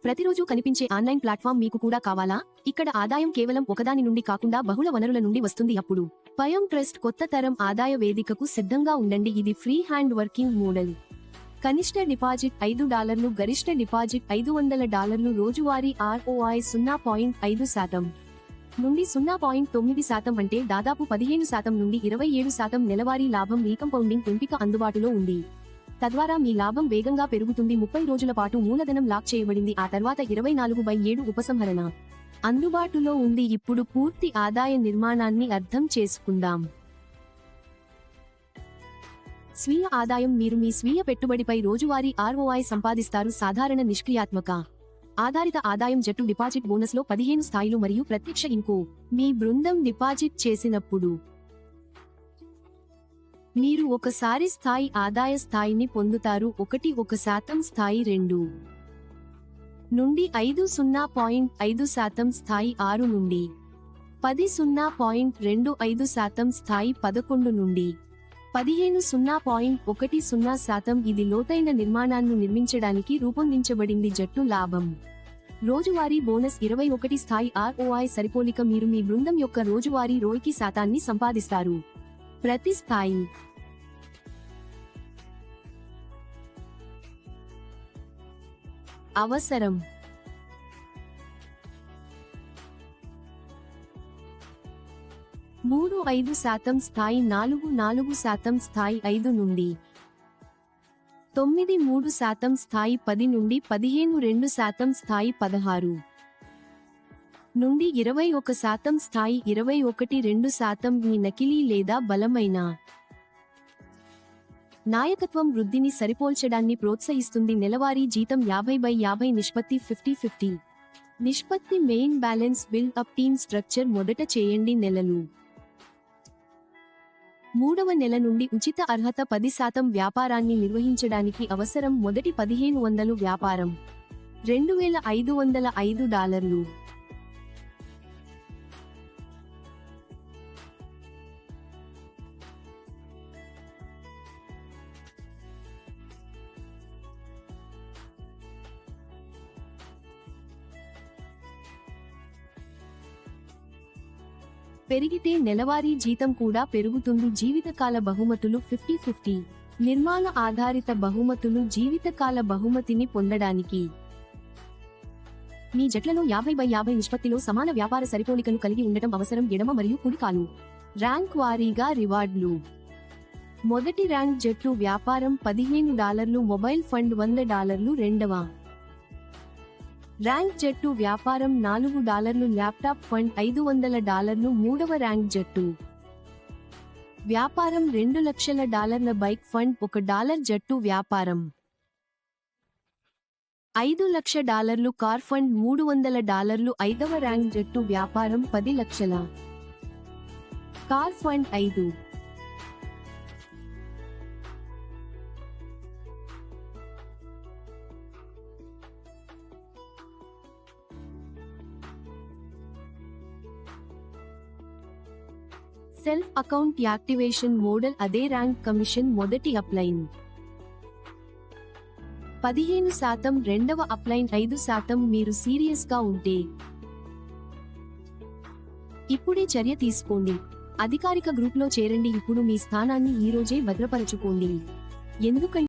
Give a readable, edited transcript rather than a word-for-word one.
ప్రతిరోజు కనిపించే online platform మీకు కూడా కావాలా? ఇక్కడ ఆదాయం కేవలం ఒకదాని నుండి కాకుండా బహుళ వనరుల నుండి వస్తుంది. అప్పుడు పయం ట్రస్ట్ కొత్త తరం ఆదాయ వేదికకు సిద్ధంగా ఉండండి. ఇది ఫ్రీ హ్యాండ్ వర్కింగ్ మోడల్. కనిష్ట డిపాజిట్ $5, గరిష్ట డిపాజిట్ $500, రోజువారీ ROI 0.5% నుండి 0.9% అంటే దాదాపు 15% నుండి 27% నెలవారీ లాభం. రీకంపౌండింగ్ ఎంపిక అందుబాటులో ఉంది. తద్వారా మీ లాభం వేగంగా పెరుగుతుంది. 30 రోజుల పాటు మూలధనం లాక్ చేయబడింది. ఆ తర్వాత 24/7 ఉపసంహరణ అందుబాటులో ఉంది. ఇప్పుడు పూర్తి ఆదాయ నిర్మాణాన్ని అర్థం చేసుకుందాం. స్వీయ ఆదాయం. మీరు మీ స్వీయ పెట్టుబడిపై రోజువారీ ROI సంపాదిస్తారు. సాధారణ నిష్క్రియాత్మక ఆధారిత ఆదాయం జట్టు డిపాజిట్ బోనస్లో 15 స్థాయిలు మరియు ప్రత్యక్ష ఇంకో. మీ బృందం డిపాజిట్ చేసినప్పుడు మీరు ఒకసారి స్థాయి ఆదాయ స్థాయిని పొందుతారు. 1% స్థాయి 2 నుండి 5 0.5% స్థాయి 6 నుండి 10 0.25% స్థాయి 11 నుండి 15 0.10%. ఇది లోతైన నిర్మాణాన్ని నిర్మించడానికి రూపొందించబడింది. జట్టు లాభం. రోజువారీ బోనస్ 21 స్థాయి ROI సరిపోలిక. మీరు మీ బృందం యొక్క రోజువారీ ROI శాతాన్ని సంపాదిస్తారు. ప్రతి స్థాయి అవసరం. 3.5% స్థాయి 4.4% స్థాయి 5 నుండి 9.3% స్థాయి 10 నుండి 15.2% స్థాయి 16 నుండి 21% స్థాయి 21.2%. మీ నకిలీ లేదా బలమైన నాయకత్వం వృద్ధిని సరిపోల్చడాన్ని ప్రోత్సహిస్తుంది. నెలవారీ జీతం 50/50 నిష్పత్తి 50/50 నిష్పత్తి. Main balance build up team structure. మొదట చేయండి. నెలలు. 3వ నెల నుండి ఉచిత అర్హత 10% వ్యాపారాన్ని నిర్వహించడానికి అవసరం. మొదటి 1500 వ్యాపారం $2,505. పెరిగితే నెలవారీ జీతం కూడా పెరుగుతుంది. జీవితకాల బహుమతులు 50/50 నిర్మాణ ఆధారిత బహుమతులు. జీవితకాల బహుమతిని పొందడానికి మీ జట్లలో 50/50 నిష్పత్తిలో సమాన వ్యాపార సరిపోలికను కలిగి ఉండటం అవసరం. ఎడమ మరియు కుడి కాలు. ర్యాంక్ వారీగా రివార్డులు. మొదటి ర్యాంక్ జట్టు వ్యాపారం $15, మొబైల్ ఫండ్ $100. రెండవ ర్యాంక్ జట్టు వ్యాపారం $4, ల్యాప్టాప్ ఫండ్ $500. మూడవ ర్యాంక్ జట్టు వ్యాపారం $2,00,000, బైక్ ఫండ్ $1. జట్టు వ్యాపారం $5,00,000, కార్ ఫండ్ $300. ఐదవ ర్యాంక్ జట్టు వ్యాపారం $10 లక్షల, car fund $5. Self account activation model. అదే ర్యాంక్ కమిషన్. మొదటి అప్లైన్ 15%, రెండవ అప్లైన్ 5%. మీరు సీరియస్ గా ఉంటే ఇప్పుడే చర్య తీసుకోండి. అధికారిక గ్రూప్లో చేరండి. ఇప్పుడు మీ స్థానాన్ని ఈ రోజే భద్రపరచుకోండి. ఎందుకంటే